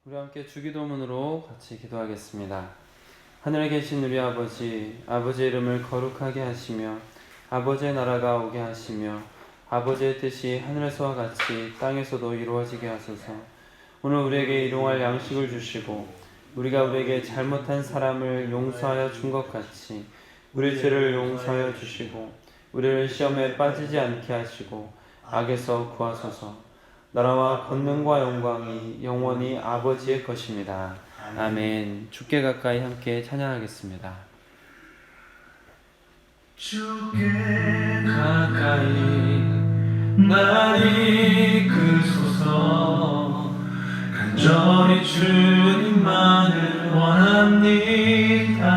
우리 함께 주기도문으로 같이 기도하겠습니다. 하늘에 계신 우리 아버지, 아버지의 이름을 거룩하게 하시며 아버지의 나라가 오게 하시며 아버지의 뜻이 하늘에서와 같이 땅에서도 이루어지게 하소서. 오늘 우리에게 일용할 양식을 주시고 우리가 우리에게 잘못한 사람을 용서하여 준 것 같이 우리 죄를 용서하여 주시고 우리를 시험에 빠지지 않게 하시고 악에서 구하소서. 나라와 권능과 영광이 영원히 아버지의 것입니다. 아멘. 주께 가까이 함께 찬양하겠습니다. 주께 가까이 날 이끄소서. 간절히 주님만을 원합니다.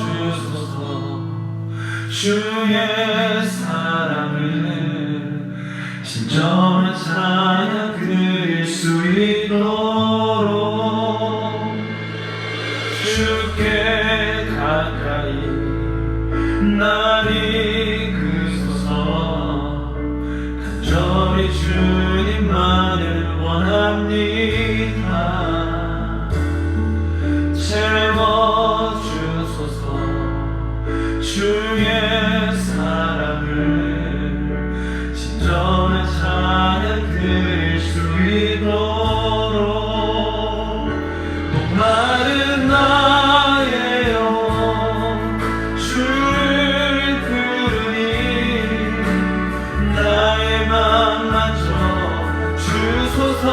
채워주소서. 주의 사랑을 진정한 찬양 드릴 수 있도록 주께 가까이 날 이끄소서. 간절히 주님만을 원합니다. 채워주소서. 주의 사랑을 진정한 찬양 드릴 수 있도록 목마른 나의 영혼 주를 부르니 나의 맘 만져 주소서.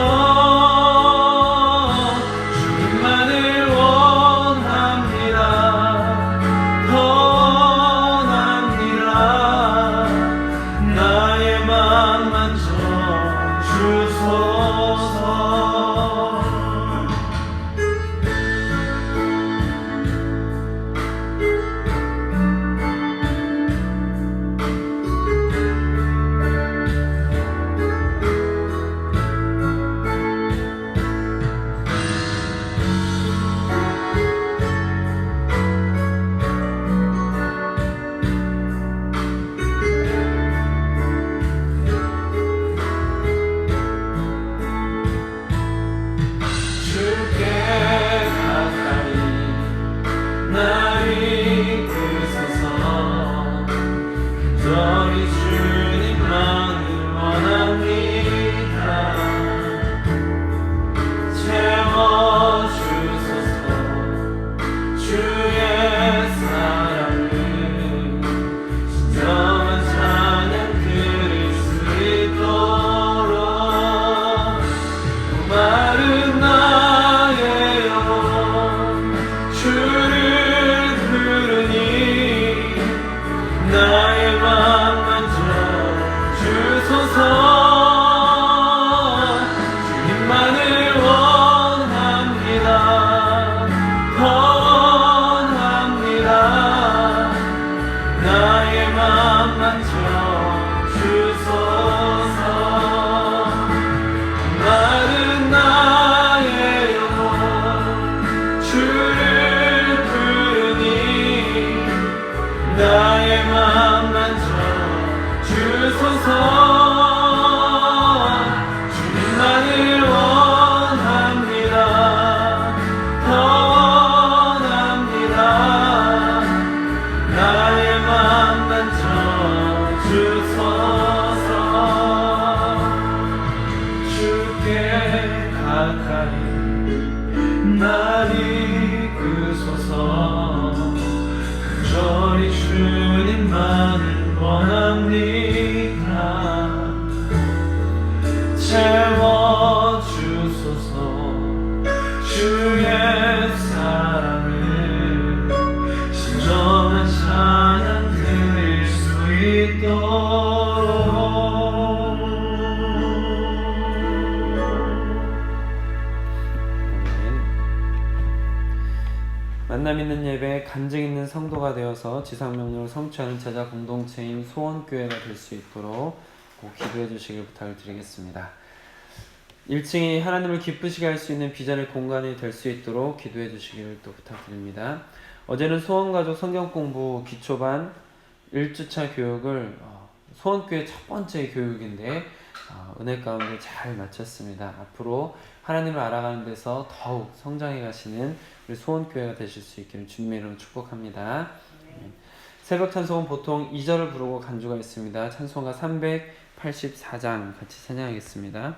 주님만을 원합니다. 더 원합니다. 나의 맘 만져 주소서. 주께 가까이 날 이끄소서. 간절히 주님만을 원합니다. 채워주소서. 주의 사랑을 진정한 찬양 드릴 수 있도록 목마른 나의 영혼 주를 부르니 나의 맘 만져 주소서. 주님만을 원합니다. 더 원합니다. 나의 맘 만져 주소서. 마른 나의 영혼 주를 부르니 나의 맘 만져 주소서. 주님만을 원합니다. 더 원합니다. 나의 맘 만져 주소서. 주께 가까이 날 이끄소서. 간절히 주님만을 원합니다. 채워주소서. 주의 사랑을 진정한 찬양 드릴 수 있도록 만남 있는 예배, 간증 있는 성도가 되어서 지상명령을 성취하는 제자 공동체인 소원교회가 될 수 있도록 꼭 기도해 주시길 부탁을 드리겠습니다. 1층이 하나님을 기쁘시게 할 수 있는 비전의 공간이 될 수 있도록 기도해 주시기를 또 부탁드립니다. 어제는 소원가족 성경공부 기초반 1주차 교육을 소원교회 첫 번째 교육인데 은혜 가운데 잘 마쳤습니다. 앞으로 하나님을 알아가는 데서 더욱 성장해 가시는 우리 소원교회가 되실 수 있기를 주님의 이름으로 축복합니다. 새벽 찬송은 보통 2절을 부르고 간주가 있습니다. 찬송가 384장 같이 찬양하겠습니다.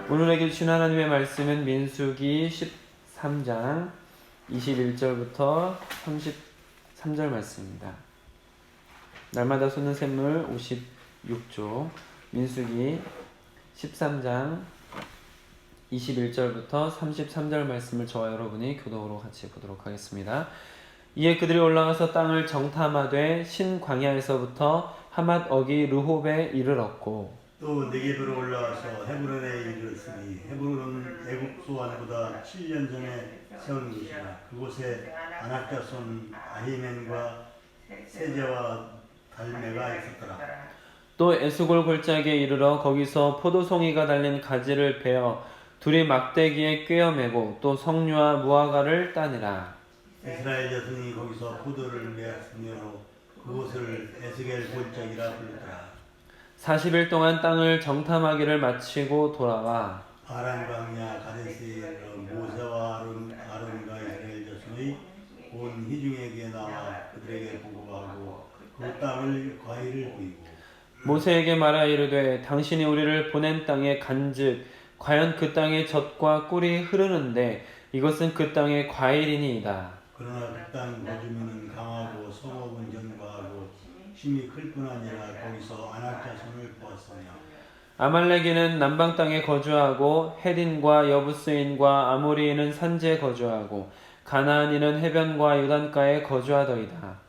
오늘에게 주신 하나님의 말씀은 민수기 13장 21절부터 33절 말씀입니다. 날마다 솟는 샘물 56조 민수기 13장 21절부터 33절 말씀을 저와 여러분이 교독으로 같이 보도록 하겠습니다. 이에 그들이 올라가서 땅을 정탐하되 신광야에서부터 하맛 어기 르홉에 이르렀고 또 네겝으로 올라와서 헤브론에 이르렀으니 헤브론은 애굽 소환보다 7년 전에 세운 곳이라. 그곳에 아낙 자손 아히멘과 세제와 달메가 있었더라. 또 에스골 골짜기에 이르러 거기서 포도송이가 달린 가지를 베어 둘이 막대기에 꿰어매고 또 석류와 무화과를 따니라. 이스라엘 자손이 거기서 포도를 메었으며 그곳을 에스겔 골짜기라 불렀더라. 40일 동안 땅을 정탐하기를 마치고 돌아와 아람 광야 가데스에 이르러 모세와 아론과 이스라엘 자손의 온 회중에게 나와 그들에게 보고하고 그 땅을 과일을 보이고 모세에게 말하 이르되 당신이 우리를 보낸 땅에 간즉 과연 그 땅에 젖과 꿀이 흐르는데 이것은 그 땅의 과일이니이다. 그러나 그 땅 거주민은 강하고 성읍은 견고하고 힘이 클 뿐 아니라 거기서 아낙 자손을 보았으며 아말렉인은 남방 땅에 거주하고 헤딘과 여부스인과 아모리인은 산지에 거주하고 가나안인은 해변과 요단가에 거주하더이다.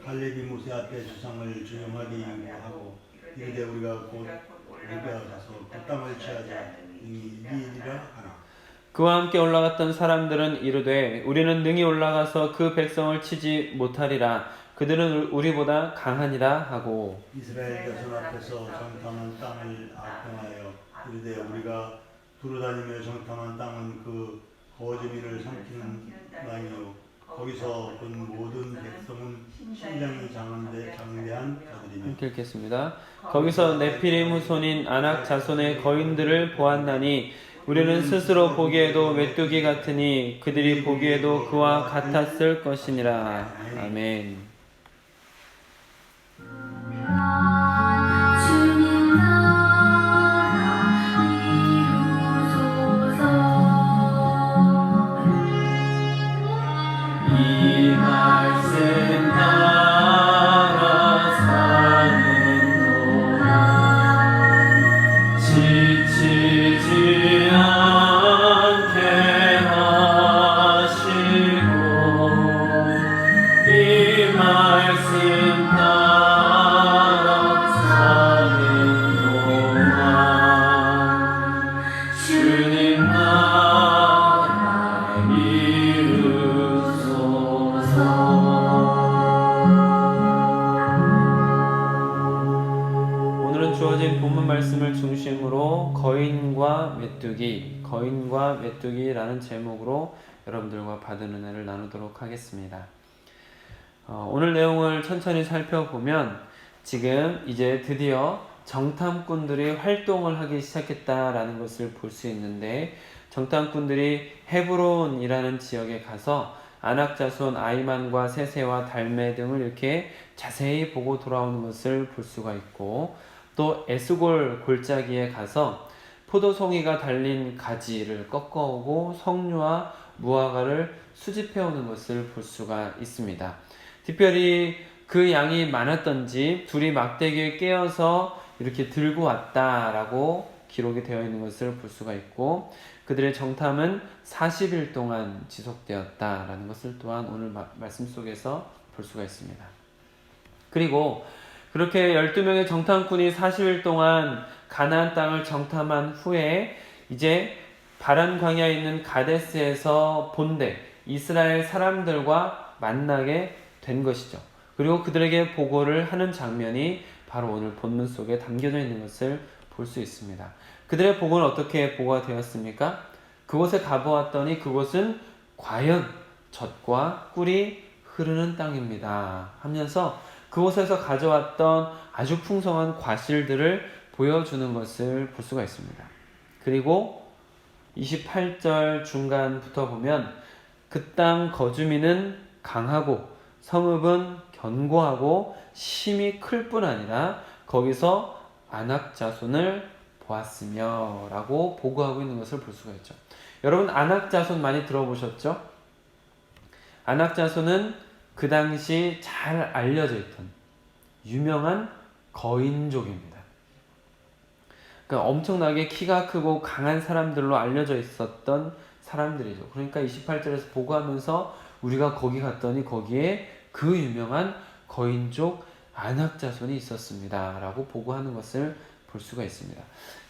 갈렙이 모세 앞에 주상을 조용하게 하고 이르되 우리가 곧 우리가 가서 그 땅을 취하자 능히 이기리라 하나. 그와 함께 올라갔던 사람들은 이르되 우리는 능히 올라가서 그 백성을 치지 못하리라. 그들은 우리보다 강하니라 하고 이스라엘 자손 앞에서 정탐한 땅을 악평하여 이르되 우리가 두루다니며 정탐한 땅은 그 거주민을 삼키는 땅이요 거기서 본 모든 백성은 신장이 장대한 자들이며. 이렇게 읽겠습니다. 거기서 네피림 후손인 아낙 자손의 거인들을 보았나니 우리는 스스로 보기에도 메뚜기 같으니 그들이 보기에도 그와 같았을 것이니라. 아멘. 주님 나라 이루소서. 이 말씀 따라 사는 동안 지치지 않게 하시고 이 말씀 따라 사는 동안 주님 나라 이루소서. 오늘은 주어진 본문 말씀을 중심으로 거인과 메뚜기라는 제목으로 여러분들과 받은 은혜를 나누도록 하겠습니다. 오늘 내용을 천천히 살펴보면 지금 이제 드디어 정탐꾼들이 활동을 하기 시작했다라는 것을 볼 수 있는데, 정탐꾼들이 헤브론이라는 지역에 가서 아낙 자손 아이만과 세세와 달메 등을 이렇게 자세히 보고 돌아오는 것을 볼 수가 있고, 또 에스골 골짜기에 가서 포도송이가 달린 가지를 꺾어오고 석류와 무화과를 수집해오는 것을 볼 수가 있습니다. 특별히 그 양이 많았던지 둘이 막대기에 깨어서 이렇게 들고 왔다라고 기록이 되어 있는 것을 볼 수가 있고, 그들의 정탐은 40일 동안 지속되었다라는 것을 또한 오늘 말씀 속에서 볼 수가 있습니다. 그리고 그렇게 12명의 정탐꾼이 40일 동안 가나안 땅을 정탐한 후에 이제 바란 광야에 있는 가데스에서 본데 이스라엘 사람들과 만나게 된 것이죠. 그리고 그들에게 보고를 하는 장면이 바로 오늘 본문 속에 담겨져 있는 것을 볼 수 있습니다. 그들의 보고는 어떻게 보고가 되었습니까? 그곳에 가보았더니 그곳은 과연 젖과 꿀이 흐르는 땅입니다 하면서 그곳에서 가져왔던 아주 풍성한 과실들을 보여주는 것을 볼 수가 있습니다. 그리고 28절 중간부터 보면 그 땅 거주민은 강하고 성읍은 견고하고 심이 클 뿐 아니라 거기서 아낙 자손을 보았으며 라고 보고하고 있는 것을 볼 수가 있죠. 여러분, 아낙 자손 많이 들어보셨죠? 아낙 자손은 그 당시 잘 알려져 있던 유명한 거인족입니다. 그러니까 엄청나게 키가 크고 강한 사람들로 알려져 있었던 사람들이죠. 그러니까 28절에서 보고하면서 우리가 거기 갔더니 거기에 그 유명한 거인족 아낙 자손이 있었습니다 라고 보고하는 것을 볼 수가 있습니다.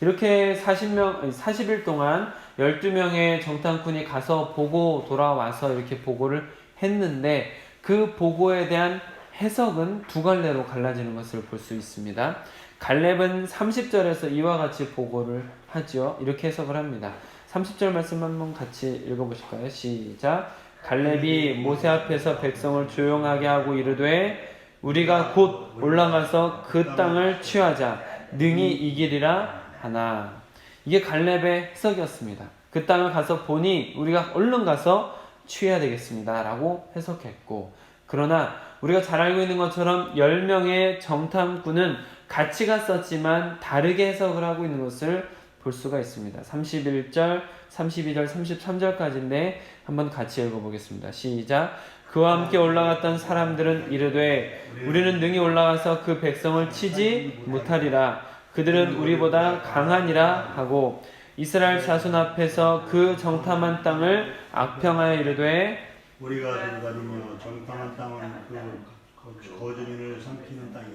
이렇게 40일 동안 12명의 정탐꾼이 가서 보고 돌아와서 이렇게 보고를 했는데, 그 보고에 대한 해석은 두 갈래로 갈라지는 것을 볼 수 있습니다. 갈렙은 30절에서 이와 같이 보고를 하죠. 이렇게 해석을 합니다. 30절 말씀 한번 같이 읽어보실까요? 시작. 갈렙이 모세 앞에서 백성을 조용하게 하고 이르되 우리가 곧 올라가서 그 땅을 취하자 능히 이기리라 하나. 이게 갈렙의 해석이었습니다. 그 땅을 가서 보니 우리가 얼른 가서 취해야 되겠습니다 라고 해석했고, 그러나 우리가 잘 알고 있는 것처럼 10명의 정탐꾼은 같이 갔었지만 다르게 해석을 하고 있는 것을 볼 수가 있습니다. 31절, 32절, 33절까지인데 한번 같이 읽어보겠습니다. 시작. 그와 함께 올라갔던 사람들은 이르되 우리는 능히 올라가서 그 백성을 치지 못하리라. 그들은 우리보다 강하니라 하고 이스라엘 자손 앞에서 그 정탐한 땅을 악평하여 이르되 우리가 돌아다니며 정탐한 땅은 그 거주민을 삼키는 땅이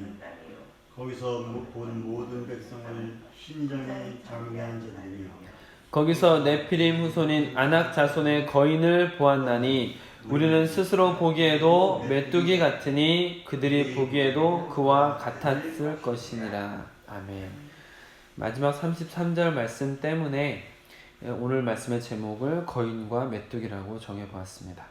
거기서 본 모든 백성을 신장이 장대한 자들이며 거기서 네피림 후손인 아낙 자손의 거인을 보았나니 우리는 스스로 보기에도 메뚜기 같으니 그들이 보기에도 그와 같았을 것이니라. 아멘. 마지막 33절 말씀 때문에 오늘 말씀의 제목을 거인과 메뚜기라고 정해보았습니다.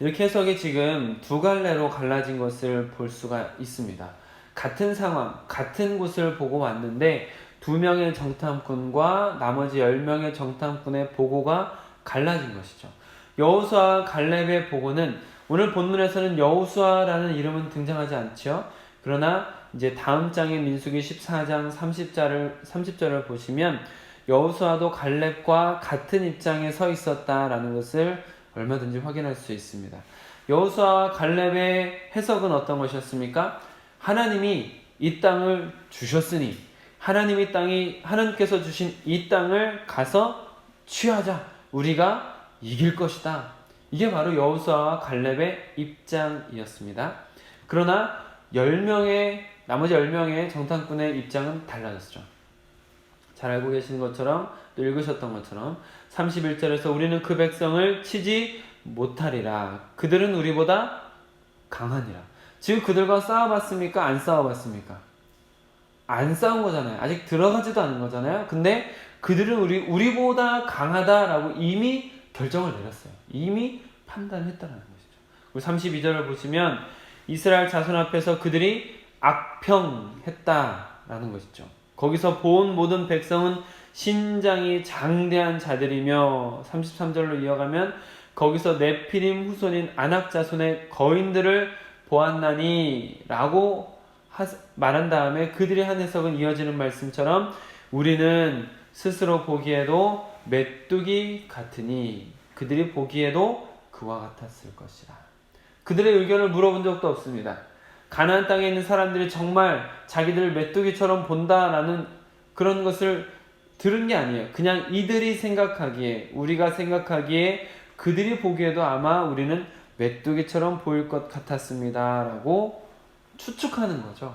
이렇게 해석이 지금 두 갈래로 갈라진 것을 볼 수가 있습니다. 같은 상황, 같은 곳을 보고 왔는데 2명의 정탐꾼과 나머지 10명의 정탐꾼의 보고가 갈라진 것이죠. 여호수아와 갈렙의 보고는 오늘 본문에서는 여호수아라는 이름은 등장하지 않죠. 그러나 이제 다음 장의 민수기 14장 30절을 보시면 여호수아도 갈렙과 같은 입장에 서 있었다라는 것을 얼마든지 확인할 수 있습니다. 여호수아와 갈렙의 해석은 어떤 것이었습니까? 하나님이 이 땅을 주셨으니 하나님께서 주신 이 땅을 가서 취하자. 우리가 이길 것이다. 이게 바로 여호수아와 갈렙의 입장이었습니다. 그러나 나머지 10명의 정탐꾼의 입장은 달라졌죠. 잘 알고 계시는 것처럼 또 읽으셨던 것처럼 31절에서 우리는 그 백성을 치지 못하리라. 그들은 우리보다 강하니라. 지금 그들과 싸워봤습니까? 안 싸워봤습니까? 안 싸운 거잖아요. 아직 들어가지도 않은 거잖아요. 근데 그들은 우리보다 강하다라고 이미 결정을 내렸어요. 이미 판단했다는 것이죠. 32절을 보시면 이스라엘 자손 앞에서 그들이 악평했다라는 것이죠. 거기서 본 모든 백성은 신장이 장대한 자들이며 33절로 이어가면 거기서 네피림 후손인 아낙 자손의 거인들을 보았나니 라고 말한 다음에 그들이 한 해석은 이어지는 말씀처럼 우리는 스스로 보기에도 메뚜기 같으니 그들이 보기에도 그와 같았을 것이라. 그들의 의견을 물어본 적도 없습니다. 가나안 땅에 있는 사람들이 정말 자기들을 메뚜기처럼 본다라는 그런 것을 들은 게 아니에요. 그냥 이들이 생각하기에, 우리가 생각하기에 그들이 보기에도 아마 우리는 메뚜기처럼 보일 것 같았습니다 라고 추측하는 거죠.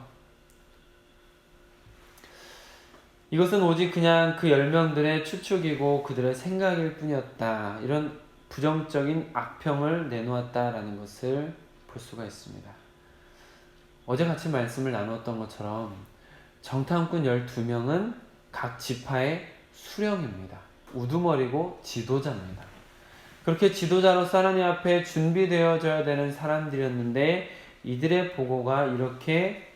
이것은 오직 그냥 그 10명들의 추측이고 그들의 생각일 뿐이었다. 이런 부정적인 악평을 내놓았다라는 것을 볼 수가 있습니다. 어제 같이 말씀을 나누었던 것처럼 정탐꾼 12명은 각 지파의 수령입니다. 우두머리고 지도자입니다. 그렇게 지도자로서 하나님 앞에 준비되어져야 되는 사람들이었는데 이들의 보고가 이렇게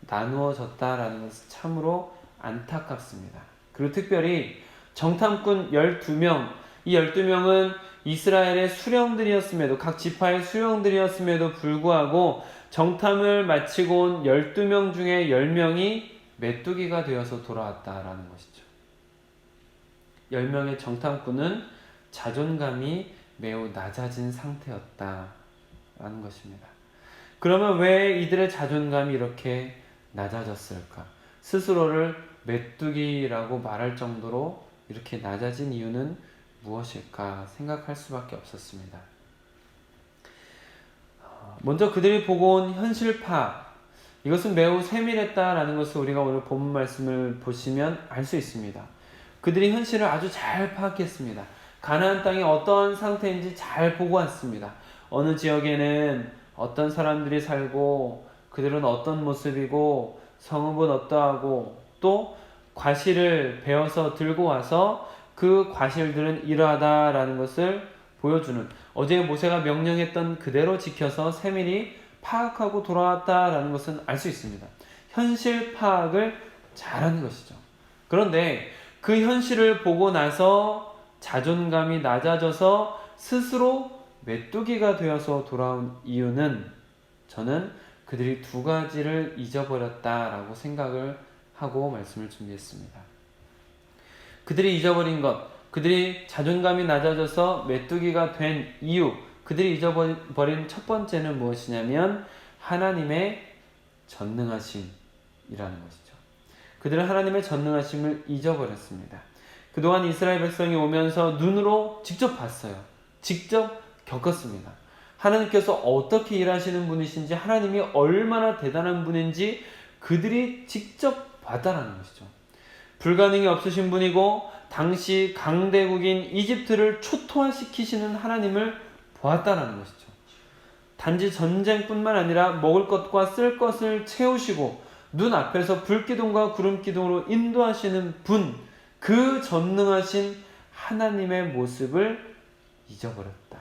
나누어졌다라는 것은 참으로 안타깝습니다. 그리고 특별히 정탐꾼 12명, 이 12명은 이스라엘의 수령들이었음에도 각 지파의 수령들이었음에도 불구하고 정탐을 마치고 온 12명 중에 10명이 메뚜기가 되어서 돌아왔다라는 것이죠. 10명의 정탐꾼은 자존감이 매우 낮아진 상태였다라는 것입니다. 그러면 왜 이들의 자존감이 이렇게 낮아졌을까? 스스로를 메뚜기라고 말할 정도로 이렇게 낮아진 이유는 무엇일까 생각할 수밖에 없었습니다. 먼저 그들이 보고 온 현실 파악, 이것은 매우 세밀했다라는 것을 우리가 오늘 본문 말씀을 보시면 알 수 있습니다. 그들이 현실을 아주 잘 파악했습니다. 가나안 땅이 어떤 상태인지 잘 보고 왔습니다. 어느 지역에는 어떤 사람들이 살고 그들은 어떤 모습이고 성읍은 어떠하고 또 과실을 베어서 들고 와서 그 과실들은 이러하다라는 것을 보여주는, 어제 모세가 명령했던 그대로 지켜서 세밀히 파악하고 돌아왔다라는 것은 알 수 있습니다. 현실 파악을 잘한 것이죠. 그런데 그 현실을 보고 나서 자존감이 낮아져서 스스로 메뚜기가 되어서 돌아온 이유는 저는 그들이 두 가지를 잊어버렸다라고 생각을 하고 말씀을 준비했습니다. 그들이 잊어버린 것, 그들이 자존감이 낮아져서 메뚜기가 된 이유, 그들이 잊어버린 첫 번째는 무엇이냐면 하나님의 전능하심이라는 것이죠. 그들은 하나님의 전능하심을 잊어버렸습니다. 그동안 이스라엘 백성이 오면서 눈으로 직접 봤어요. 직접 겪었습니다. 하나님께서 어떻게 일하시는 분이신지, 하나님이 얼마나 대단한 분인지 그들이 직접 봤다라는 것이죠. 불가능이 없으신 분이고 당시 강대국인 이집트를 초토화시키시는 하나님을 보았다라는 것이죠. 단지 전쟁뿐만 아니라 먹을 것과 쓸 것을 채우시고 눈앞에서 불기둥과 구름기둥으로 인도하시는 분, 그 전능하신 하나님의 모습을 잊어버렸다.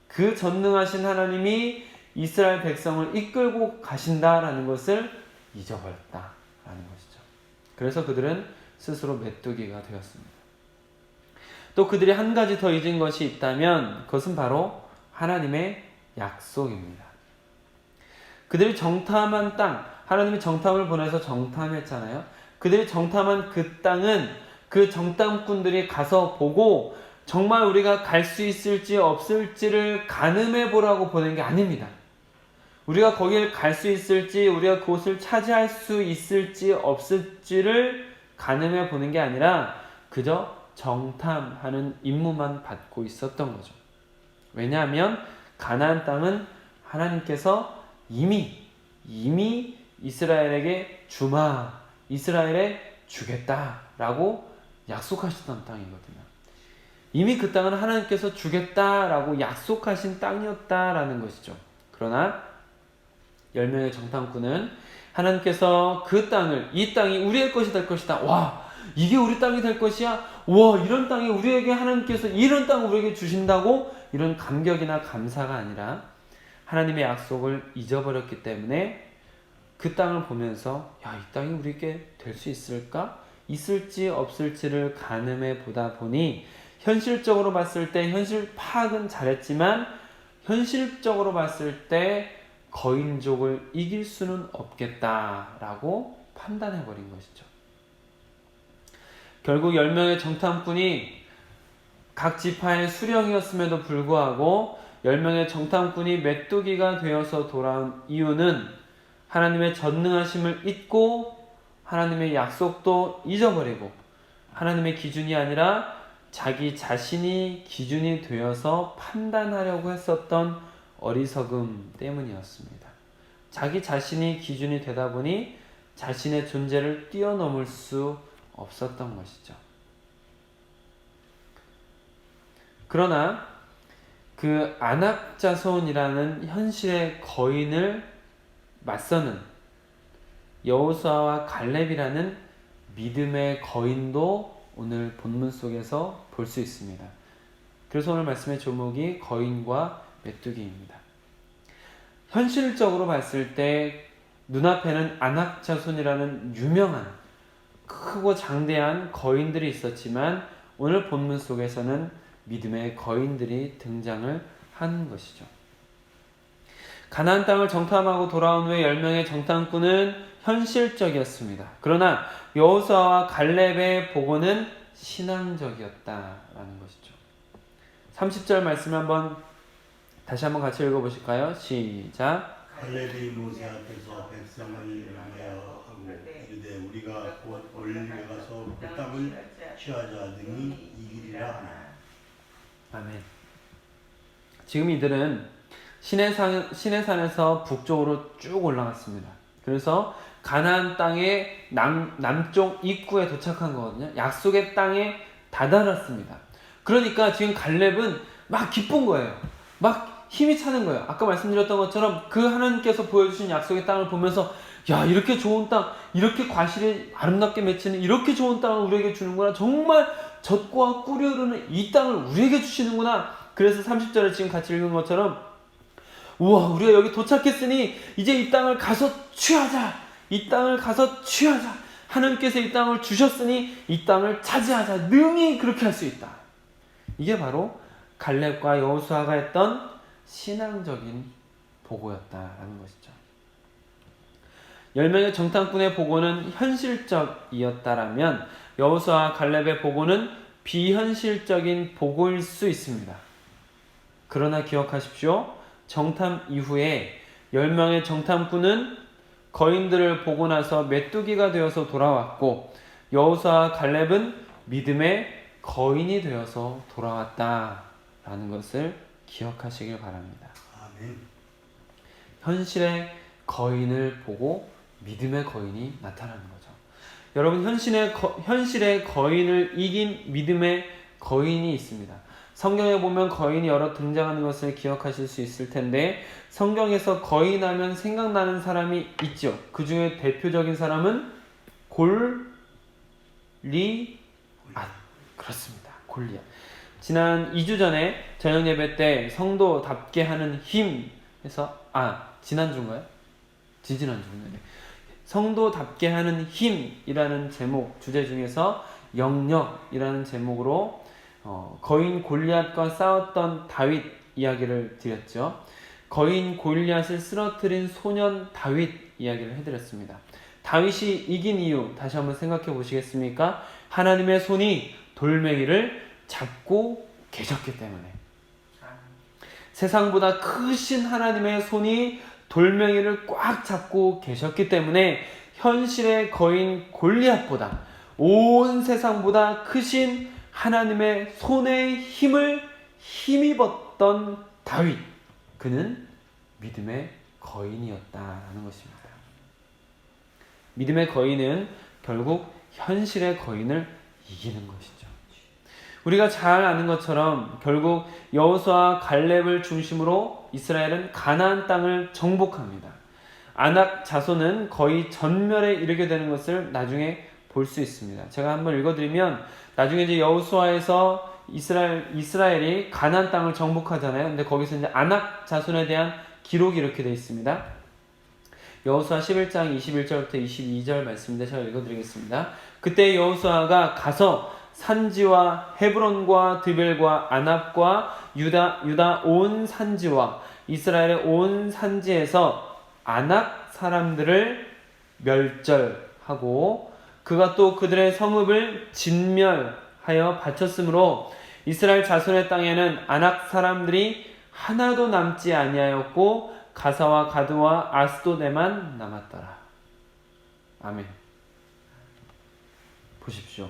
그 전능하신 하나님이 이스라엘 백성을 이끌고 가신다라는 것을 잊어버렸다라는 것이죠. 그래서 그들은 스스로 메뚜기가 되었습니다. 또 그들이 한 가지 더 잊은 것이 있다면 그것은 바로 하나님의 약속입니다. 그들이 정탐한 땅, 하나님이 정탐을 보내서 정탐했잖아요. 그들이 정탐한 그 땅은 그 정탐꾼들이 가서 보고 정말 우리가 갈 수 있을지 없을지를 가늠해 보라고 보낸 게 아닙니다. 우리가 거기를 갈 수 있을지, 우리가 그곳을 차지할 수 있을지 없을지를 가늠해 보는 게 아니라 그저 정탐하는 임무만 받고 있었던 거죠. 왜냐하면 가나안 땅은 하나님께서 이미 이스라엘에게 이스라엘에 주겠다라고 약속하셨던 땅이거든요. 이미 그 땅은 하나님께서 주겠다라고 약속하신 땅이었다라는 것이죠. 그러나 10명의 정탐꾼은 하나님께서 그 땅을, 이 땅이 우리의 것이 될 것이다. 와, 이게 우리 땅이 될 것이야. 와, 이런 땅이 우리에게, 하나님께서 이런 땅을 우리에게 주신다고, 이런 감격이나 감사가 아니라 하나님의 약속을 잊어버렸기 때문에 그 땅을 보면서 야, 이 땅이 우리에게 될 수 있을까? 있을지 없을지를 가늠해 보다 보니 현실적으로 봤을 때 현실 파악은 잘했지만 현실적으로 봤을 때 거인족을 이길 수는 없겠다라고 판단해버린 것이죠. 결국 10명의 정탐꾼이 각 지파의 수령이었음에도 불구하고 10명의 정탐꾼이 메뚜기가 되어서 돌아온 이유는 하나님의 전능하심을 잊고 하나님의 약속도 잊어버리고 하나님의 기준이 아니라 자기 자신이 기준이 되어서 판단하려고 했었던 어리석음 때문이었습니다. 자기 자신이 기준이 되다 보니 자신의 존재를 뛰어넘을 수 없었던 것이죠. 그러나 그 아낙 자손이라는 현실의 거인을 맞서는 여호수아와 갈렙이라는 믿음의 거인도 오늘 본문 속에서 볼 수 있습니다. 그래서 오늘 말씀의 제목이 거인과 메뚜기입니다. 현실적으로 봤을 때 눈앞에는 아낙 자손이라는 유명한 크고 장대한 거인들이 있었지만 오늘 본문 속에서는 믿음의 거인들이 등장을 하는 것이죠. 가나안 땅을 정탐하고 돌아온 후에 10명의 정탐꾼은 현실적이었습니다. 그러나 여호수아와 갈렙의 보고는 신앙적이었다라는 것이죠. 30절 말씀을 다시 한번 같이 읽어보실까요? 시작. 갈렙이 모세 앞에서 백성을 위하여 하고 이르되 우리가 곧 올리게 가서 그 땅을 취하자 등이 이기리라 하나. 아멘. 지금 이들은 시내산에서 북쪽으로 쭉 올라갔습니다. 그래서 가나안 땅의 남쪽 입구에 도착한 거거든요. 약속의 땅에 다다랐습니다. 그러니까 지금 갈렙은 막 기쁜 거예요. 막 힘이 차는 거예요. 아까 말씀드렸던 것처럼 그 하나님께서 보여주신 약속의 땅을 보면서 야, 이렇게 좋은 땅, 이렇게 과실이 아름답게 맺히는 이렇게 좋은 땅을 우리에게 주는구나. 정말 젖과 꿀이 흐르는 이 땅을 우리에게 주시는구나. 그래서 30절에 지금 같이 읽은 것처럼 우와, 우리가 여기 도착했으니 이제 이 땅을 가서 취하자. 이 땅을 가서 취하자. 하나님께서 이 땅을 주셨으니 이 땅을 차지하자. 능히 그렇게 할 수 있다. 이게 바로 갈렙과 여호수아가 했던 신앙적인 보고였다라는 것이죠. 10명의 정탐꾼의 보고는 현실적이었다라면 여호수아와 갈렙의 보고는 비현실적인 보고일 수 있습니다. 그러나 기억하십시오. 정탐 이후에 10명의 정탐꾼은 거인들을 보고 나서 메뚜기가 되어서 돌아왔고 여호수아와 갈렙은 믿음의 거인이 되어서 돌아왔다라는 것을 기억하시길 바랍니다. 아멘. 현실의 거인을 보고 믿음의 거인이 나타나는 거죠. 여러분, 현실의 거인을 이긴 믿음의 거인이 있습니다. 성경에 보면 거인이 여러 등장하는 것을 기억하실 수 있을 텐데, 성경에서 거인하면 생각나는 사람이 있죠. 그 중에 대표적인 사람은 골리앗. 그렇습니다. 골리앗. 지난 2주 전에 저녁 예배 때 성도답게 하는 힘에서, 지난주인가요? 지지난주군요. 네. 성도답게 하는 힘이라는 제목, 주제 중에서 영역이라는 제목으로 거인 골리앗과 싸웠던 다윗 이야기를 드렸죠. 거인 골리앗을 쓰러뜨린 소년 다윗 이야기를 해드렸습니다. 다윗이 이긴 이유 다시 한번 생각해 보시겠습니까? 하나님의 손이 돌멩이를 잡고 계셨기 때문에. 세상보다 크신 하나님의 손이 돌멩이를 꽉 잡고 계셨기 때문에 현실의 거인 골리앗보다 온 세상보다 크신 하나님의 손의 힘을 힘입었던 다윗, 그는 믿음의 거인이었다라는 것입니다. 믿음의 거인은 결국 현실의 거인을 이기는 것이죠. 우리가 잘 아는 것처럼 결국 여호수아와 갈렙을 중심으로 이스라엘은 가나안 땅을 정복합니다. 아낙 자손은 거의 전멸에 이르게 되는 것을 나중에 볼 수 있습니다. 제가 한번 읽어드리면, 나중에 이제 여호수아에서 이스라엘이 가나안 땅을 정복하잖아요. 근데 거기서 이제 아낙 자손에 대한 기록이 이렇게 되어 있습니다. 여호수아 11장 21절부터 22절 말씀인데 제가 읽어드리겠습니다. 그때 여호수아가 가서 산지와 헤브론과 드벨과 아납과 유다 온 산지와 이스라엘의 온 산지에서 아낙 사람들을 멸절하고, 그가 또 그들의 성읍을 진멸하여 바쳤으므로 이스라엘 자손의 땅에는 아낙 사람들이 하나도 남지 아니하였고 가사와 가드와 아스도데만 남았더라. 아멘. 보십시오.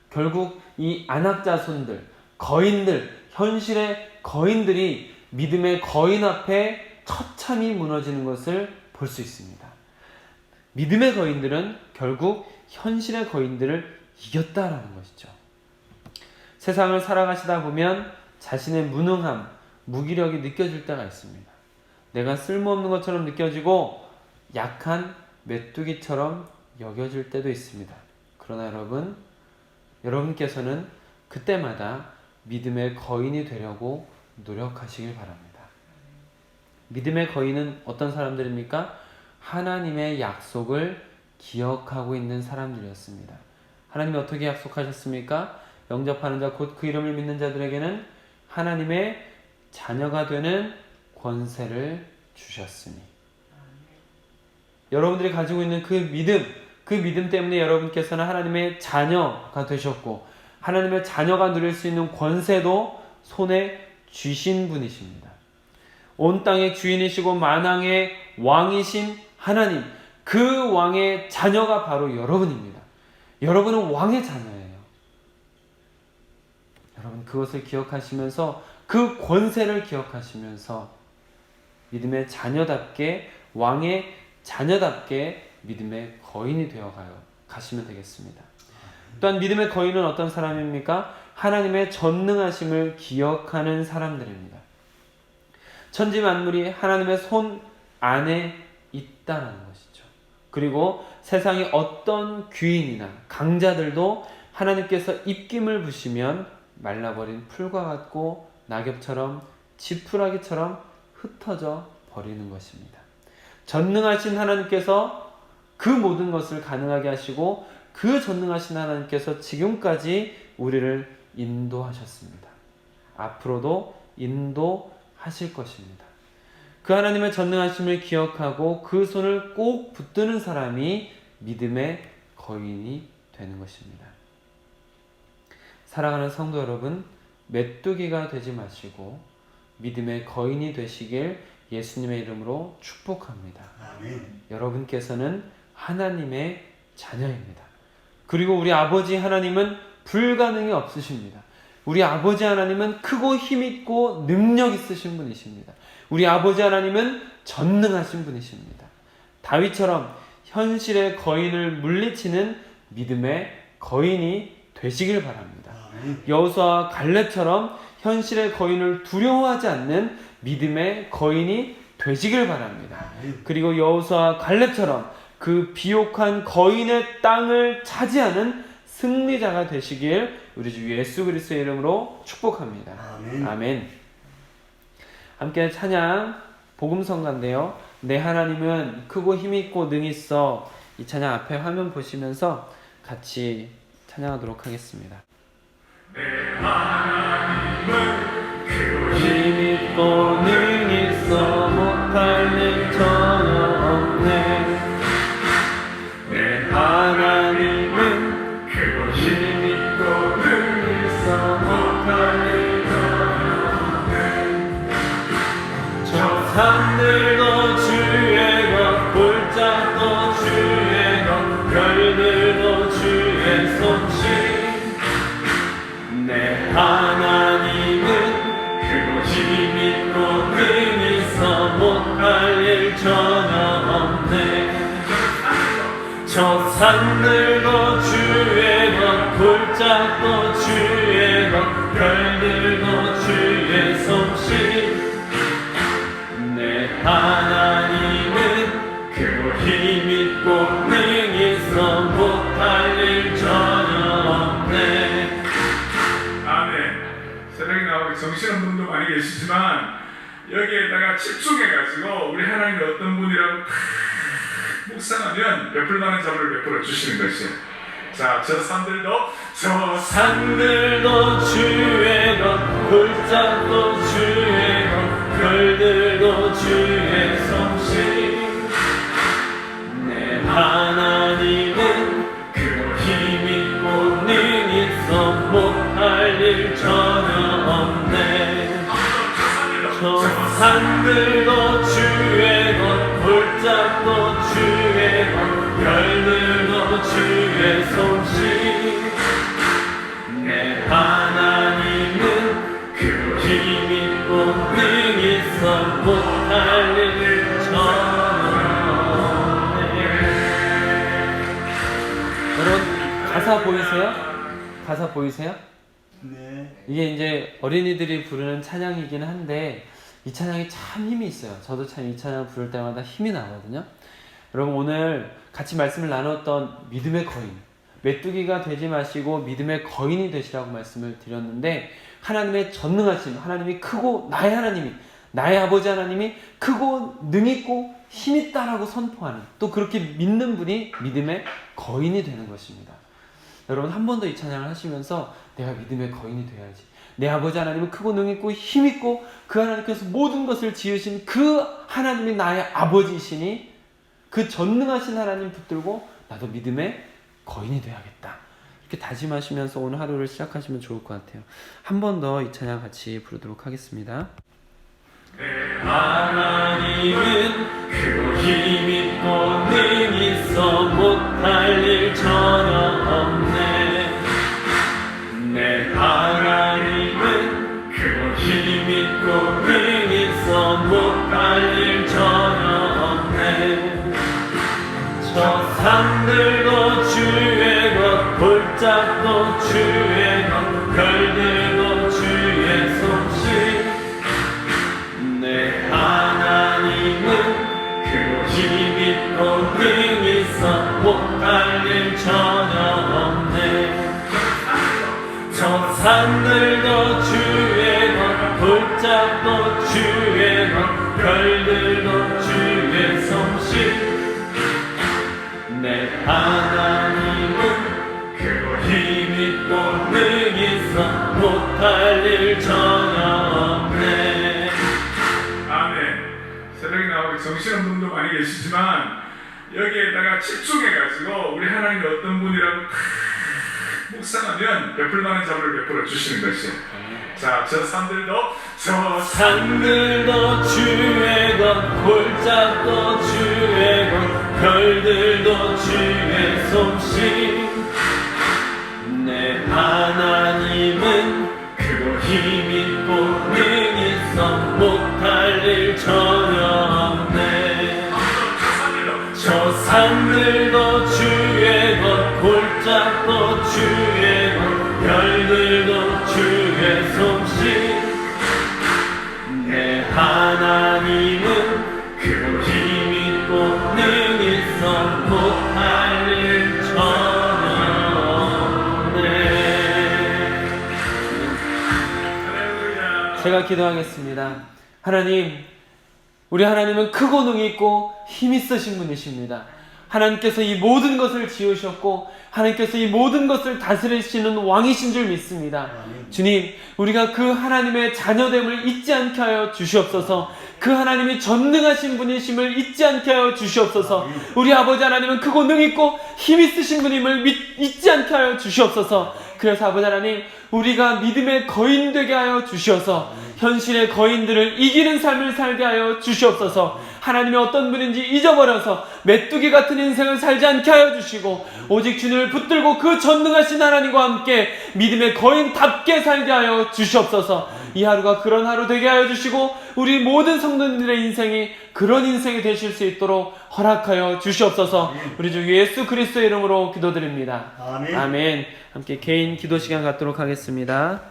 결국 이 아낙 자손들, 거인들, 현실의 거인들이 믿음의 거인 앞에 처참히 무너지는 것을 볼 수 있습니다. 믿음의 거인들은 결국 현실의 거인들을 이겼다라는 것이죠. 세상을 살아가시다 보면 자신의 무능함, 무기력이 느껴질 때가 있습니다. 내가 쓸모없는 것처럼 느껴지고 약한 메뚜기처럼 여겨질 때도 있습니다. 그러나 여러분께서는 그때마다 믿음의 거인이 되려고 노력하시길 바랍니다. 믿음의 거인은 어떤 사람들입니까? 하나님의 약속을 기억하고 있는 사람들이었습니다. 하나님이 어떻게 약속하셨습니까? 영접하는 자 곧 그 이름을 믿는 자들에게는 하나님의 자녀가 되는 권세를 주셨으니. 여러분들이 가지고 있는 그 믿음 때문에 여러분께서는 하나님의 자녀가 되셨고, 하나님의 자녀가 누릴 수 있는 권세도 손에 쥐신 분이십니다. 온 땅의 주인이시고 만왕의 왕이신 하나님, 그 왕의 자녀가 바로 여러분입니다. 여러분은 왕의 자녀예요. 여러분, 그것을 기억하시면서, 그 권세를 기억하시면서 믿음의 자녀답게, 왕의 자녀답게 믿음의 거인이 되어 가시면 되겠습니다. 또한 믿음의 거인은 어떤 사람입니까? 하나님의 전능하심을 기억하는 사람들입니다. 천지 만물이 하나님의 손 안에 있다는 것이죠. 그리고 세상의 어떤 귀인이나 강자들도 하나님께서 입김을 부시면 말라버린 풀과 같고 낙엽처럼 지푸라기처럼 흩어져 버리는 것입니다. 전능하신 하나님께서 그 모든 것을 가능하게 하시고, 그 전능하신 하나님께서 지금까지 우리를 인도하셨습니다. 앞으로도 인도하실 것입니다. 그 하나님의 전능하심을 기억하고 그 손을 꼭 붙드는 사람이 믿음의 거인이 되는 것입니다. 사랑하는 성도 여러분, 메뚜기가 되지 마시고 믿음의 거인이 되시길 예수님의 이름으로 축복합니다. 아멘. 여러분께서는 하나님의 자녀입니다. 그리고 우리 아버지 하나님은 불가능이 없으십니다. 우리 아버지 하나님은 크고 힘있고 능력 있으신 분이십니다. 우리 아버지 하나님은 전능하신 분이십니다. 다윗처럼 현실의 거인을 물리치는 믿음의 거인이 되시길 바랍니다. 여호수아와 갈렙처럼 현실의 거인을 두려워하지 않는 믿음의 거인이 되시길 바랍니다. 그리고 여호수아와 갈렙처럼 그 비옥한 거인의 땅을 차지하는 승리자가 되시길 우리 주 예수 그리스도의 이름으로 축복합니다. 아멘. 함께 찬양 복음성가인데요. 내 하나님은 크고 힘있고 능히 있어. 이 찬양 앞에 화면 보시면서 같이 찬양하도록 하겠습니다. 내 하나님은 크고 힘있고 능히 있어 못할 일 전혀 없네. 내 하나님은 크고 힘있고 능히 있어 못할 일 전혀 없네. 저 산들도 주의 것 골짜기도 주의 것 별들도 주의 솜씨. 내 하나님은 크고 힘있고 능히 있어 못할 일 전혀 없네. 저 산들도 주의 것 골짜기도 주의 것 별들도 주의 솜씨. 내 하나님은 크고 힘있고 능히 있어 못할 일 전혀 없네. 아멘. 새벽에 나오고 정신없는 분도 많이 계시지만 여기에다가 집중해가지고 우리 하나님이 어떤 분이라고 탁 묵상하면 베풀 만한 자비를 베풀어 주시는 것이에요. 자, 저 산들도 주의 것 골짜기도 주의 것 별들도 주의 솜씨. 내 하나님은 크고 힘있고 능히 있어 못할 일 전혀 없네. 저 산들도 주의 것 골짜기도 주의 것 별들도 주의 솜씨. 내 하나님은 크고 힘있고 능히 있어 못할 일 전혀 없네. 여러분 가사 보이세요? 가사 보이세요? 네. 이게 이제 어린이들이 부르는 찬양이긴 한데 이 찬양이 참 힘이 있어요. 저도 참 이 찬양을 부를 때마다 힘이 나거든요. 여러분 오늘 같이 말씀을 나눴던 믿음의 거인, 메뚜기가 되지 마시고 믿음의 거인이 되시라고 말씀을 드렸는데 하나님의 전능하심, 하나님이 크고 나의 하나님이, 나의 아버지 하나님이 크고 능있고 힘있다라고 선포하는, 또 그렇게 믿는 분이 믿음의 거인이 되는 것입니다. 여러분 한 번 더 이 찬양을 하시면서 내가 믿음의 거인이 돼야지. 내 아버지 하나님은 크고 능있고 힘있고 그 하나님께서 모든 것을 지으신 그 하나님이 나의 아버지이시니 그 전능하신 하나님 붙들고 나도 믿음의 거인이 돼야겠다. 이렇게 다짐하시면서 오늘 하루를 시작하시면 좋을 것 같아요. 한 번 더 이 찬양 같이 부르도록 하겠습니다. 하나님은 크고 힘있고 능히 있어 못할 일 전혀 없네. 내 하나님은 크고 힘있고 능히 있어 못할 일 전혀 없네. 저 산들도 주의 것 골짜기도 주의 것 별들도 주의 솜씨. 내 하나님은 크고 힘있고 능히 있어 못할 일 전혀 없네. 저 산들도 주의 것 골짜기도 주의 것 별들도 주의 솜씨. 내 하나님은 크고 힘있고 능히 있어 못할 일 전혀 없네. 아멘. 새벽에 나오고 정신없는 분도 많이 계시지만 여기에다가 집중해가지고 우리 하나님이 어떤 분이라고 탁 묵상하면 베풀 만한 자비를 베풀어 주시는 것이에요. 자, 저 산들도 주의 것 골짜기도 주의 것 별들도 주의 솜씨. 내 하나님은 힘 있고 능 있어 못할 일 전혀 없네. 저 산들도 주의 것 골짜기도 주의 것 별들도 주의 솜씨. 내 하나님은 힘 있고 능 있어 못할 일 전혀 없네. 제가 기도하겠습니다. 하나님, 우리 하나님은 크고 능이 있고 힘 있으신 분이십니다. 하나님께서 이 모든 것을 지으셨고 하나님께서 이 모든 것을 다스리시는 왕이신 줄 믿습니다. 주님, 우리가 그 하나님의 자녀됨을 잊지 않게 하여 주시옵소서. 그 하나님이 전능하신 분이심을 잊지 않게 하여 주시옵소서. 우리 아버지 하나님은 크고 능 있고 힘 있으신 분임을 잊지 않게 하여 주시옵소서. 그래서 아버지 하나님, 우리가 믿음의 거인 되게 하여 주시옵소서. 현실의 거인들을 이기는 삶을 살게 하여 주시옵소서. 하나님이 어떤 분인지 잊어버려서 메뚜기 같은 인생을 살지 않게 하여 주시고 오직 주님을 붙들고 그 전능하신 하나님과 함께 믿음의 거인답게 살게 하여 주시옵소서. 이 하루가 그런 하루 되게 하여 주시고 우리 모든 성도님들의 인생이 그런 인생이 되실 수 있도록 허락하여 주시옵소서. 우리 주 예수 그리스도의 이름으로 기도드립니다. 아멘. 아멘. 함께 개인 기도 시간 갖도록 하겠습니다.